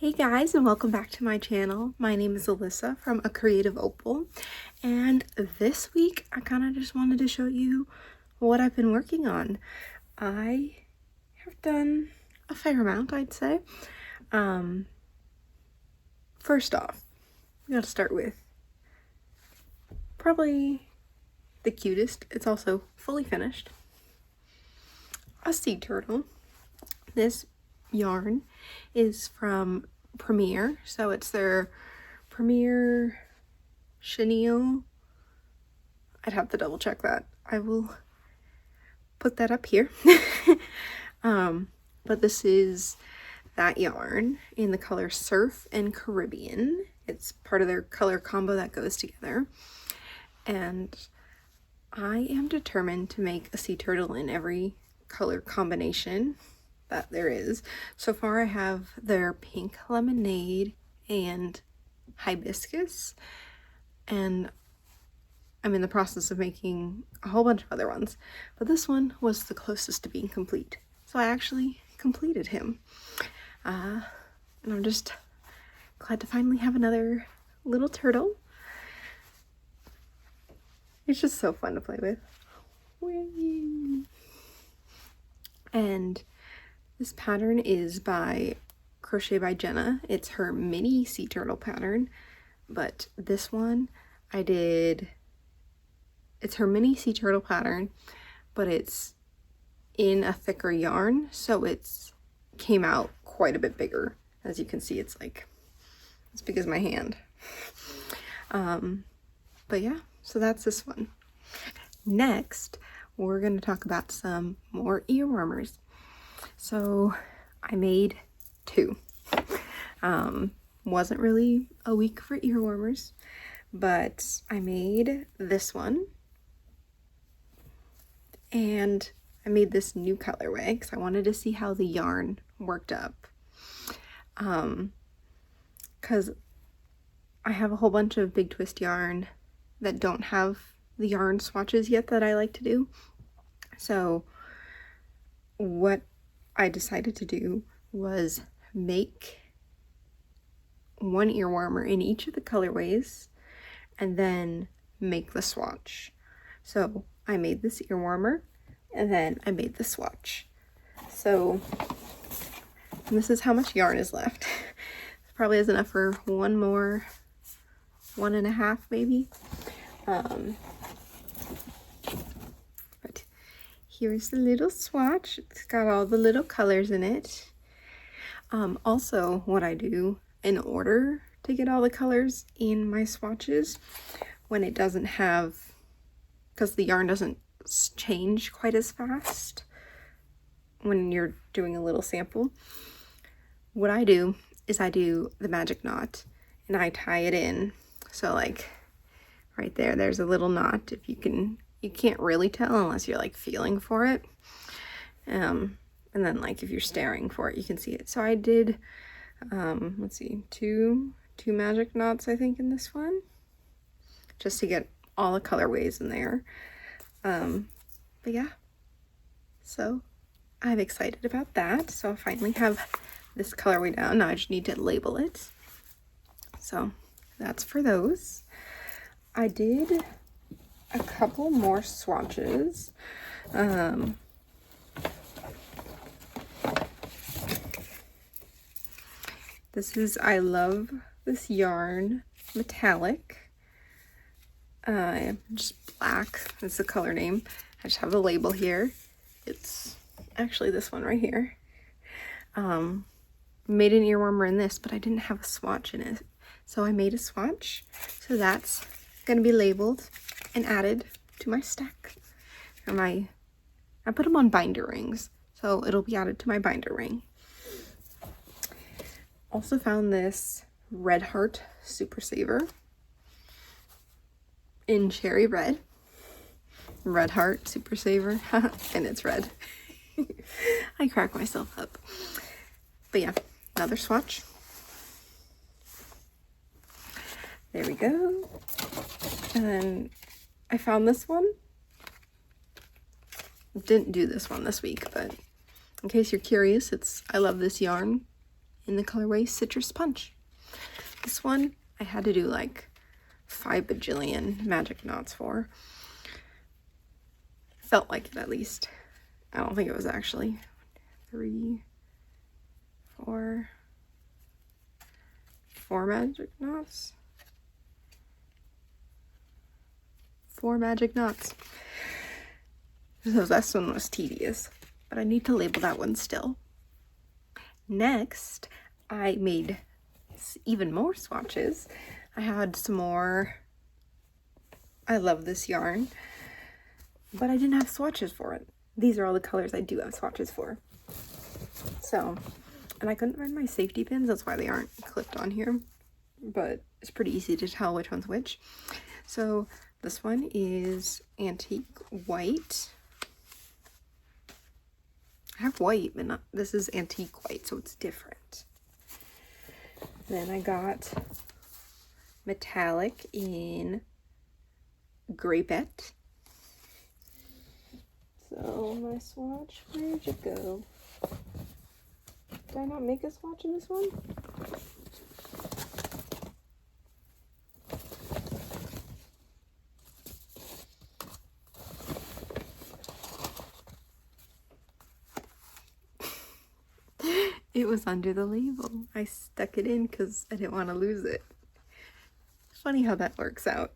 Hey guys, and welcome back to my channel. My name is Alyssa from A Creative Opal, and this week I kind of just wanted to show you what I've been working on. I have done a fair amount, I'd say. First off, we gotta start with probably the cutest. It's also fully finished. A sea turtle. This yarn is from Premier, so it's their Premier chenille. I'd have to double check that. I will put that up here. But this is that yarn in the color Surf and Caribbean. It's part of their color combo that goes together, and I am determined to make a sea turtle in every color combination that there is. So far I have their pink lemonade and hibiscus, and I'm in the process of making a whole bunch of other ones, but this one was the closest to being complete, so I actually completed him. And I'm just glad to finally have another little turtle. It's just so fun to play with. And this pattern is by Crochet by Genna. It's her mini sea turtle pattern, but this one it's her mini sea turtle pattern, but it's in a thicker yarn, so it's came out quite a bit bigger. As you can see, it's like as big as my hand. But yeah, so that's this one. Next, we're going to talk about some more ear warmers. So I made two. Wasn't really a week for ear warmers, but I made this one, and I made this new colorway because I wanted to see how the yarn worked up. Because I have a whole bunch of big twist yarn that don't have the yarn swatches yet that I like to do. So what I decided to do was make one ear warmer in each of the colorways and then make the swatch. So I made this ear warmer and then I made the swatch. So this is how much yarn is left. Probably is enough for one more, 1.5 maybe. But here's the little swatch. It's got all the little colors in it. Also, what I do in order to get all the colors in my swatches, when it doesn't have, because the yarn doesn't change quite as fast when you're doing a little sample, what I do is I do the magic knot and I tie it in. So like right there, there's a little knot. If you can't really tell unless you're like feeling for it. And then like if you're staring for it, you can see it. So I did, let's see, two magic knots, I think, in this one, just to get all the colorways in there. But yeah, so I'm excited about that. So I finally have this colorway down. Now I just need to label it. So that's for those. I did a couple more swatches. This is I Love This Yarn Metallic. Just black. That's the color name. I just have the label here. It's actually this one right here. Made an ear warmer in this, but I didn't have a swatch in it. So I made a swatch. So that's going to be labeled and added to my stack. Or I put them on binder rings, so it'll be added to my binder ring. Also found this Red Heart Super Saver in cherry red. Red Heart Super Saver, and it's red. I crack myself up. But yeah, another swatch. There we go. And then I found this one. Didn't do this one this week, but in case you're curious, it's I Love This Yarn in the colorway Citrus Punch. This one I had to do like 5 bajillion magic knots for. Felt like it, at least. I don't think it was actually. 3, 4 magic knots. 4 magic knots. So this one was tedious, but I need to label that one still. Next, I made even more swatches. I had some more. I love this yarn, but I didn't have swatches for it. These are all the colors I do have swatches for. So, and I couldn't find my safety pins, that's why they aren't clipped on here, but it's pretty easy to tell which one's which. So this one is Antique White. I have white, but not, this is Antique White, so it's different. Then I got Metallic in Grapette. So my swatch, where'd you go? Did I not make a swatch in this one? It was under the label. I stuck it in because I didn't want to lose it. Funny how that works out.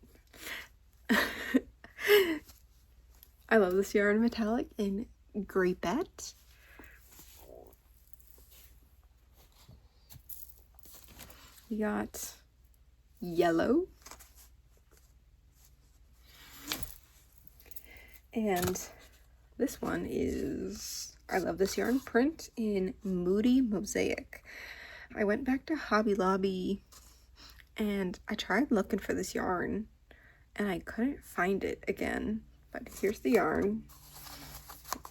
I love this yarn, Metallic in Grapette. We got Yellow. And this one is, I love this yarn, print in Moody Mosaic. I went back to Hobby Lobby and I tried looking for this yarn and I couldn't find it again. But here's the yarn.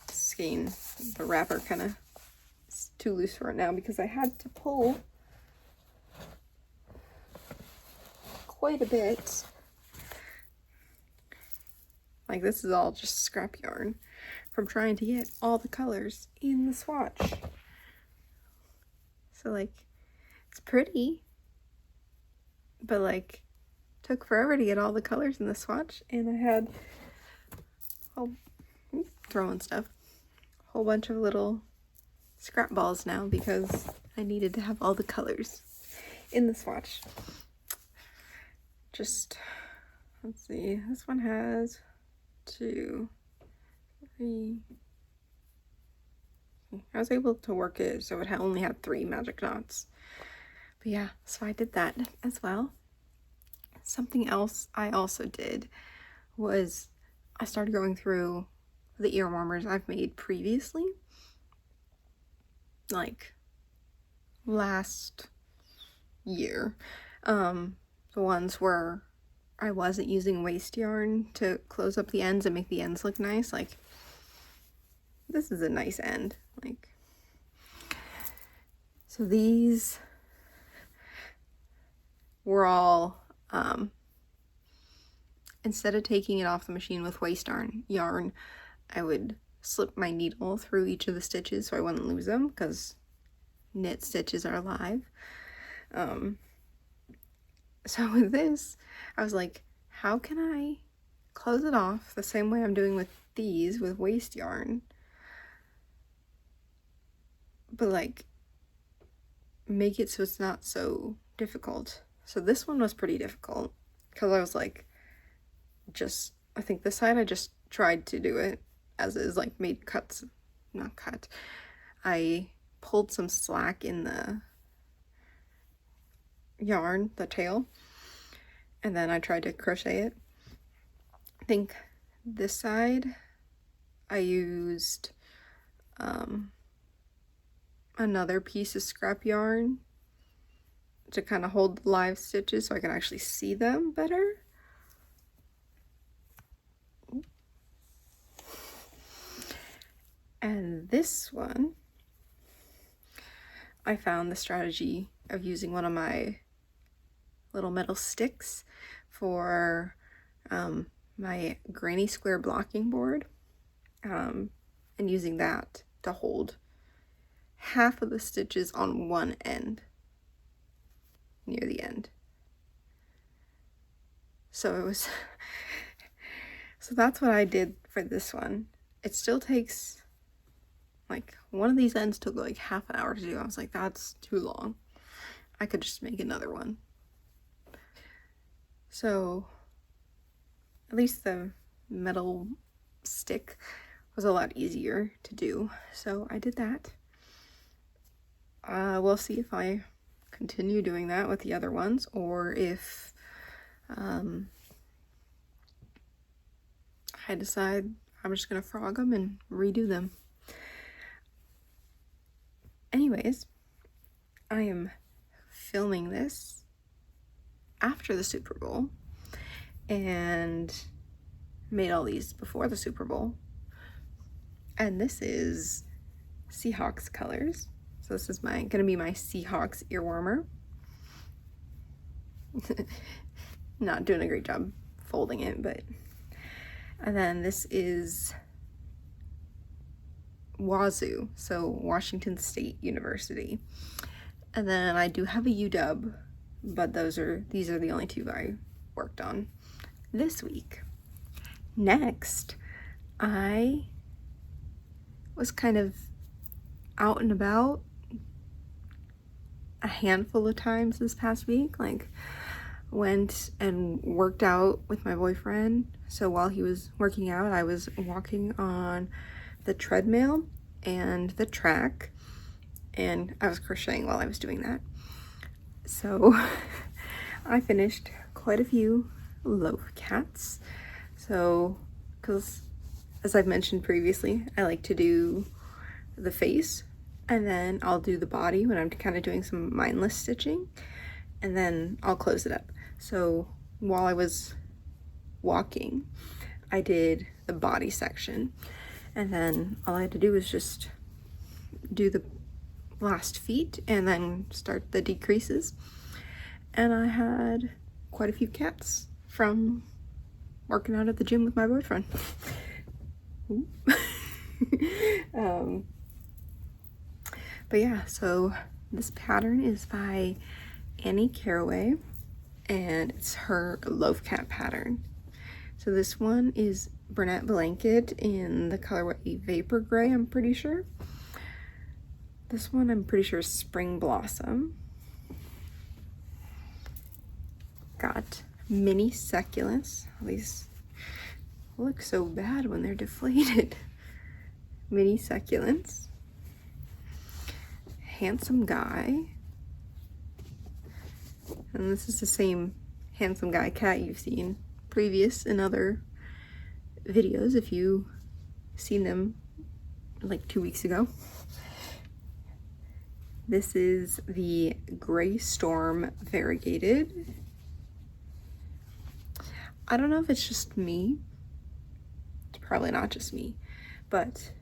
Skein, the wrapper kind of is too loose for it now because I had to pull quite a bit. Like, this is all just scrap yarn from trying to get all the colors in the swatch. So like, it's pretty, but like, took forever to get all the colors in the swatch, and I had, oh, throwing stuff, a whole bunch of little scrap balls now because I needed to have all the colors in the swatch. Just, let's see, this one has 2, 3. I was able to work it so it only had 3 magic knots. But yeah, so I did that as well. Something else I also did was I started going through the ear warmers I've made previously, like last year. The ones where I wasn't using waste yarn to close up the ends and make the ends look nice. Like, this is a nice end. Like, so these were all, instead of taking it off the machine with waste yarn, I would slip my needle through each of the stitches so I wouldn't lose them, because knit stitches are alive. So with this, I was like, how can I close it off the same way I'm doing with these with waste yarn, but like make it so it's not so difficult. So this one was pretty difficult because I was like, I think this side I just tried to do it as is, like made cuts, not cut. I pulled some slack in the yarn, the tail, and then I tried to crochet it. I think this side I used another piece of scrap yarn to kind of hold the live stitches so I can actually see them better. And this one, I found the strategy of using one of my little metal sticks for my granny square blocking board, and using that to hold half of the stitches on one end, near the end. So it was, so that's what I did for this one. It still takes, like, one of these ends took like half an hour to do. I was like, that's too long. I could just make another one. So at least the metal stick was a lot easier to do. So I did that. We'll see if I continue doing that with the other ones, or if I decide I'm just gonna frog them and redo them. Anyways, I am filming this after the Super Bowl and made all these before the Super Bowl. And this is Seahawks colors. So this is gonna be my Seahawks earwarmer. Not doing a great job folding it, but. And then this is Wazoo, so Washington State University. And then I do have a UW, but these are the only two I worked on this week. Next, I was kind of out and about a handful of times this past week. Like, went and worked out with my boyfriend. So while he was working out, I was walking on the treadmill and the track, and I was crocheting while I was doing that. So I finished quite a few Loaf cats. So, because as I've mentioned previously, I like to do the face, and then I'll do the body when I'm kind of doing some mindless stitching, and then I'll close it up. So while I was walking, I did the body section, and then all I had to do was just do the last feet and then start the decreases. And I had quite a few cats from working out at the gym with my boyfriend. But yeah, so this pattern is by Carraway, and it's her Loaf cat pattern. So this one is Brunette Blanket in the colorway Vapor Gray, I'm pretty sure. This one I'm pretty sure is Spring Blossom. Got mini succulents. These look so bad when they're deflated. Mini succulents. Handsome Guy. And this is the same Handsome Guy cat you've seen previous in other videos if you've seen them like 2 weeks ago. This is the Gray Storm variegated. I don't know if it's just me. It's probably not just me, but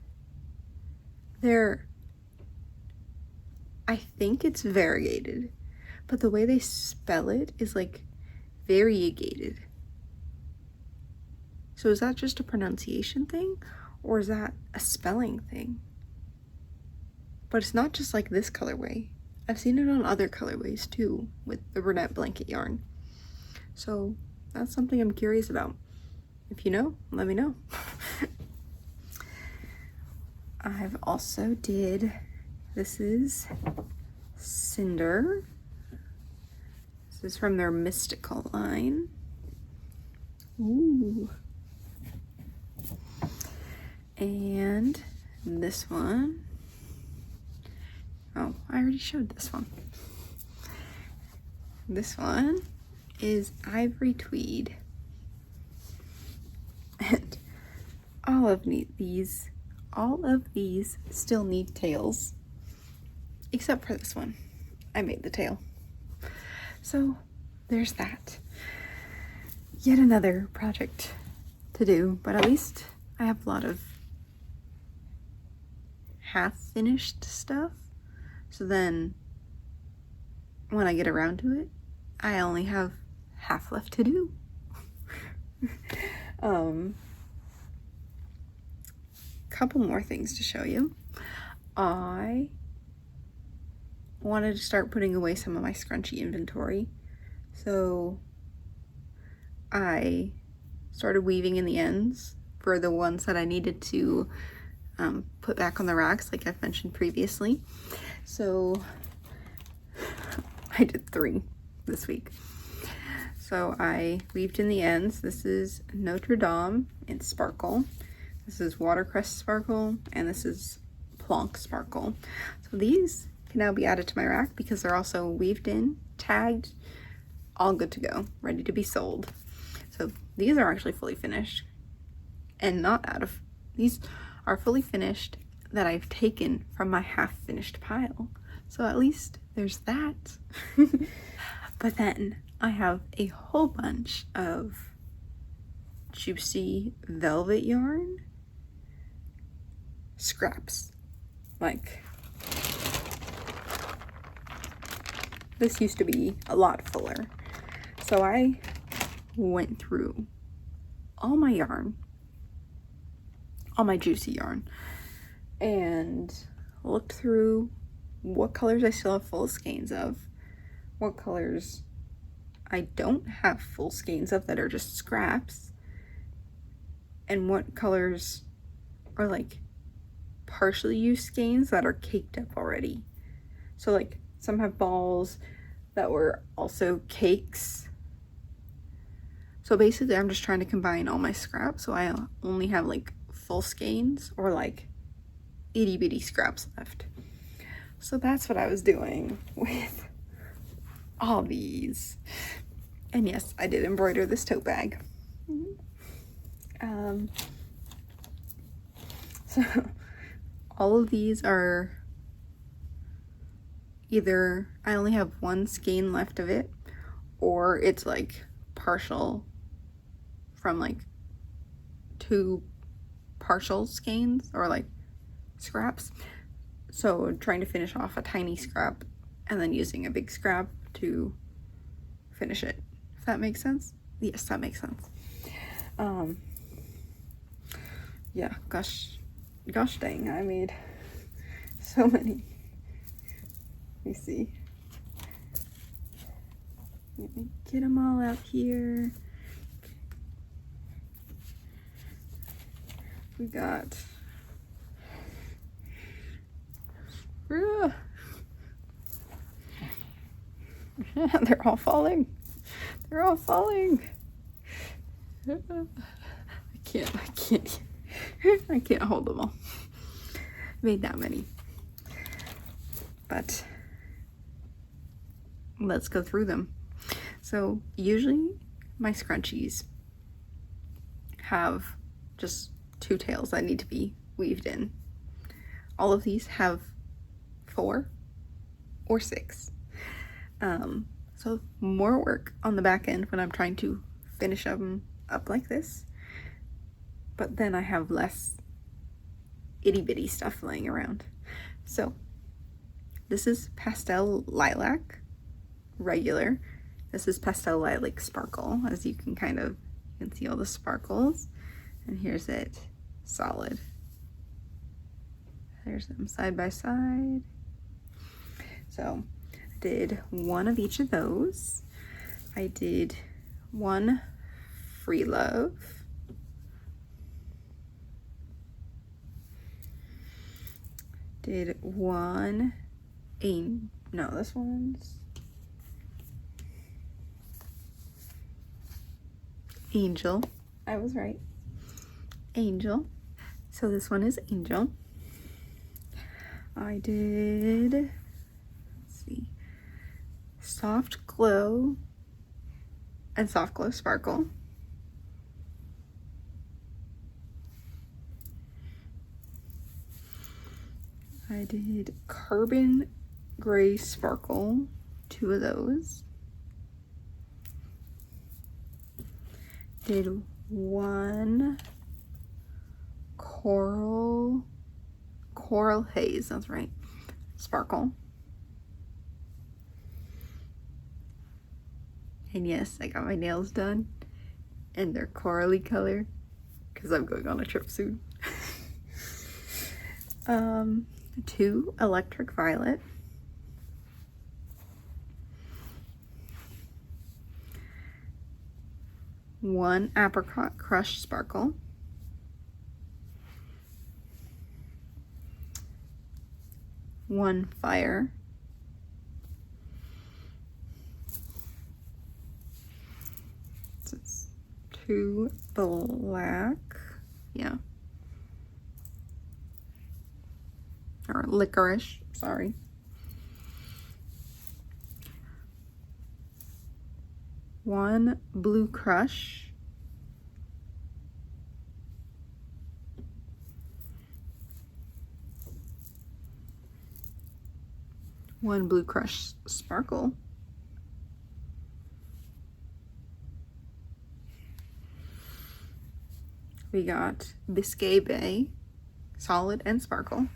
I think it's variegated, but the way they spell it is like variegated. So is that just a pronunciation thing, or is that a spelling thing? But it's not just like this colorway. I've seen it on other colorways too with the Brunette Blanket yarn. So that's something I'm curious about. If you know, let me know. I've also this is Cinder. This is from their Mystical line. Ooh. And this one, oh, I already showed this one. This one is Ivory Tweed. And all of these still need tails, except for this one. I made the tail. So there's that. Yet another project to do, but at least I have a lot of half finished stuff. So then when I get around to it, I only have half left to do. Couple more things to show you. I wanted to start putting away some of my scrunchie inventory. So I started weaving in the ends for the ones that I needed to put back on the racks, like I've mentioned previously. So I did 3 this week. So I weaved in the ends. This is Notre Dame in Sparkle. This is Watercress Sparkle, and this is Plonk Sparkle. So these can now be added to my rack because they're also weaved in, tagged, all good to go, ready to be sold. So these are actually fully finished and not out of, these are fully finished that I've taken from my half finished pile. So at least there's that. But then I have a whole bunch of juicy velvet yarn scraps. Like, this used to be a lot fuller. So I went through all my yarn, all my juicy yarn, and looked through what colors I still have full skeins of, what colors I don't have full skeins of that are just scraps, and what colors are like partially used skeins that are caked up already. So like some have balls that were also cakes. So basically I'm just trying to combine all my scraps so I only have like full skeins or like itty bitty scraps left. So that's what I was doing with all these. And yes, I did embroider this tote bag. So all of these are either I only have 1 skein left of it, or it's like partial from like 2 partial skeins or like scraps. So trying to finish off a tiny scrap and then using a big scrap to finish it. If that makes sense? Yes, that makes sense. Yeah, gosh dang, I made so many. Let me see. Let me get them all out here. We got they're all falling. They're all falling. I can't hold them all. Made that many. But let's go through them. So usually my scrunchies have just 2 tails that need to be weaved in. All of these have 4 or 6. So more work on the back end when I'm trying to finish them up like this, but then I have less itty bitty stuff laying around. So this is Pastel Lilac regular. This is Pastel Lilac Sparkle, as you can see all the sparkles. And here's it solid. There's them side by side. So I did 1 of each of those. I did 1 Free Love. Did 1 no, this one's Angel. I was right. Angel. So this one is Angel. I did, let's see, Soft Glow and Soft Glow Sparkle. I did Carbon Gray Sparkle, 2 of those. Did 1 Coral Haze, that's right, Sparkle. And yes, I got my nails done and they're corally color because I'm going on a trip soon. 2 Electric Violet. 1 apricot crush sparkle, 1 fire, 2 black, yeah, or licorice, sorry, 1 blue crush, 1 blue crush sparkle, we got Biscay Bay, solid and sparkle,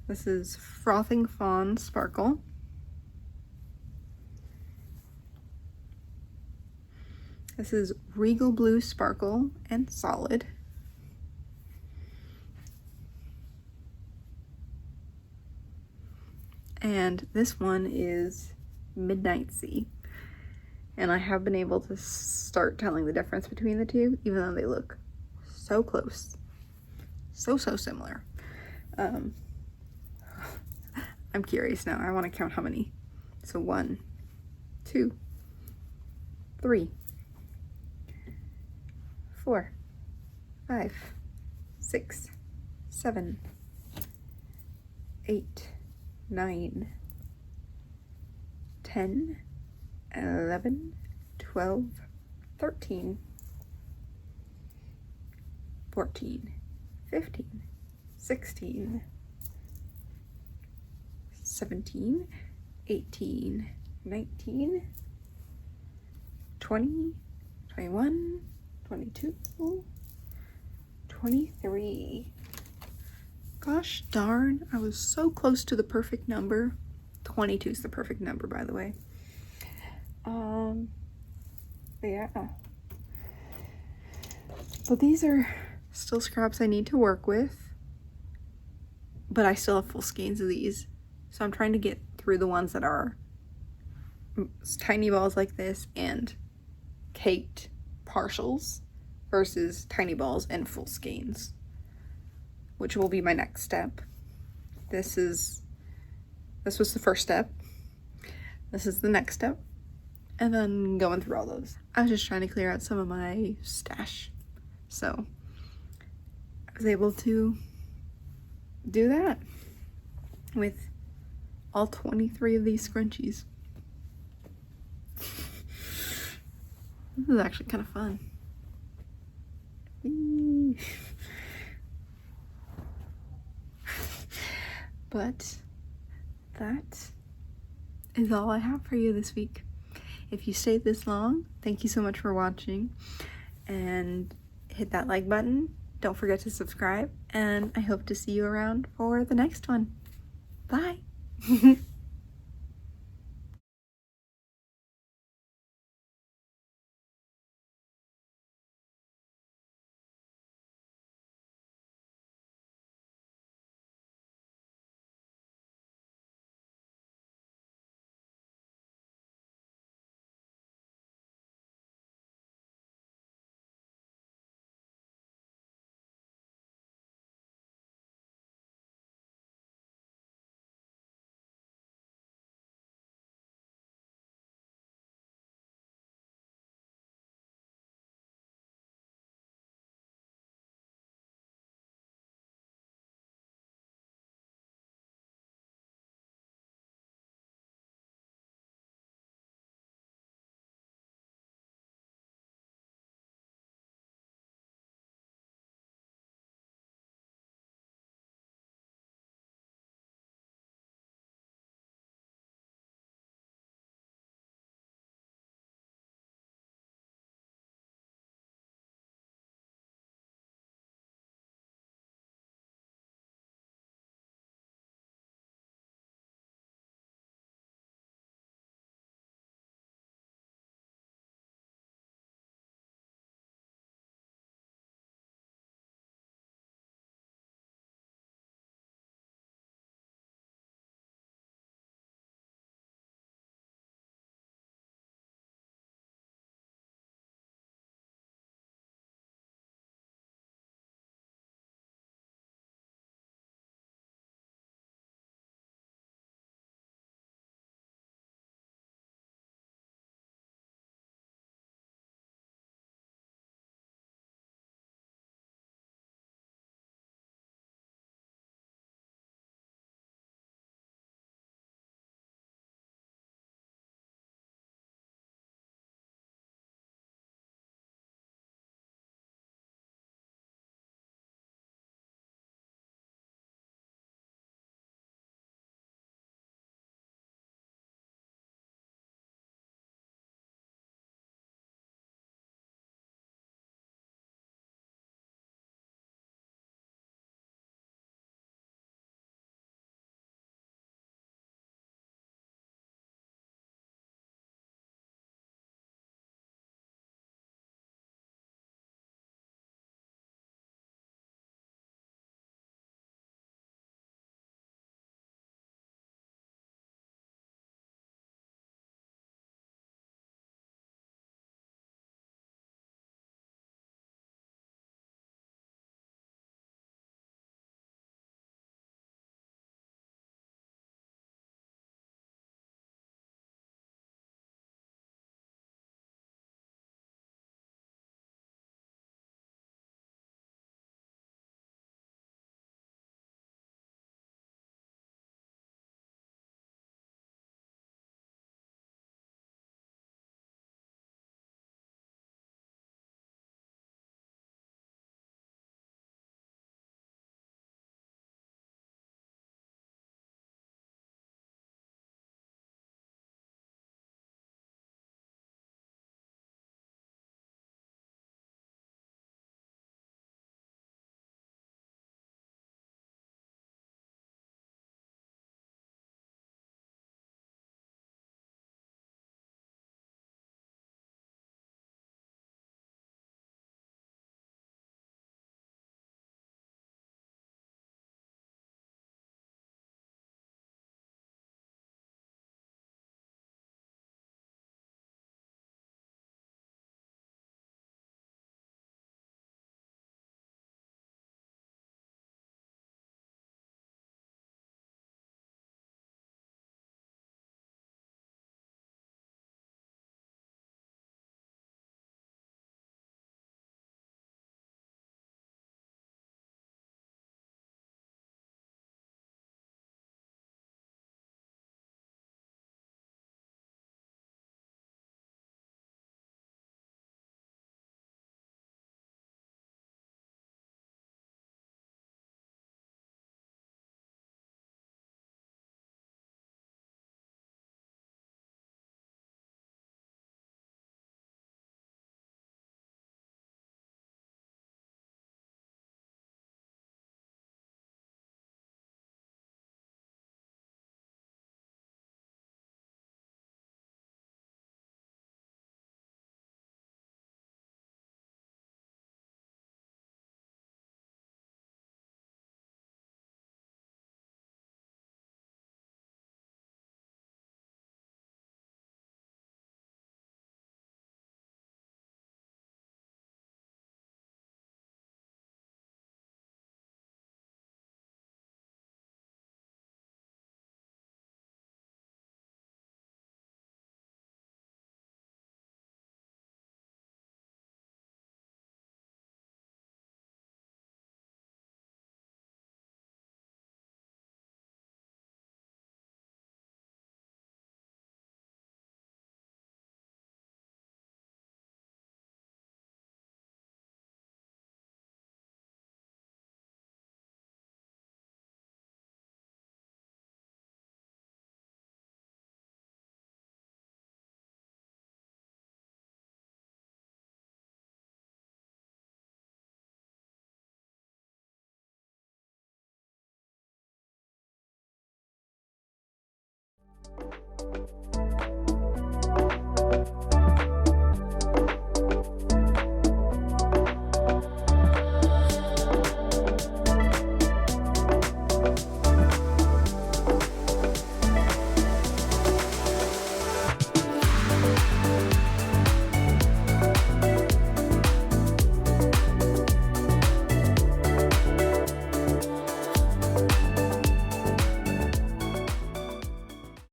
this is Frothing Fawn sparkle, this is Regal Blue sparkle and solid, and this one is Midnight Sea, and I have been able to start telling the difference between the two, even though they look so close, so similar. I'm curious now. I want to count how many. So 1, 2, 3, 4, 5, 6, 7, 8, 9, 10, 11, 12, 13, 14, 15, 16, 17, 18, 19, 20, 21, 22, 23. Gosh darn, I was so close to the perfect number. 22 is the perfect number, by the way. Yeah. But these are still scraps I need to work with. But I still have full skeins of these. So I'm trying to get through the ones that are tiny balls like this and caked partials versus tiny balls and full skeins, which will be my next step. This was the first step. This is the next step. And then going through all those. I was just trying to clear out some of my stash. So I was able to do that with all 23 of these scrunchies. This is actually kind of fun. But that is all I have for you this week. If you stayed this long, thank you so much for watching, and hit that like button. Don't forget to subscribe, and I hope to see you around for the next one. Bye.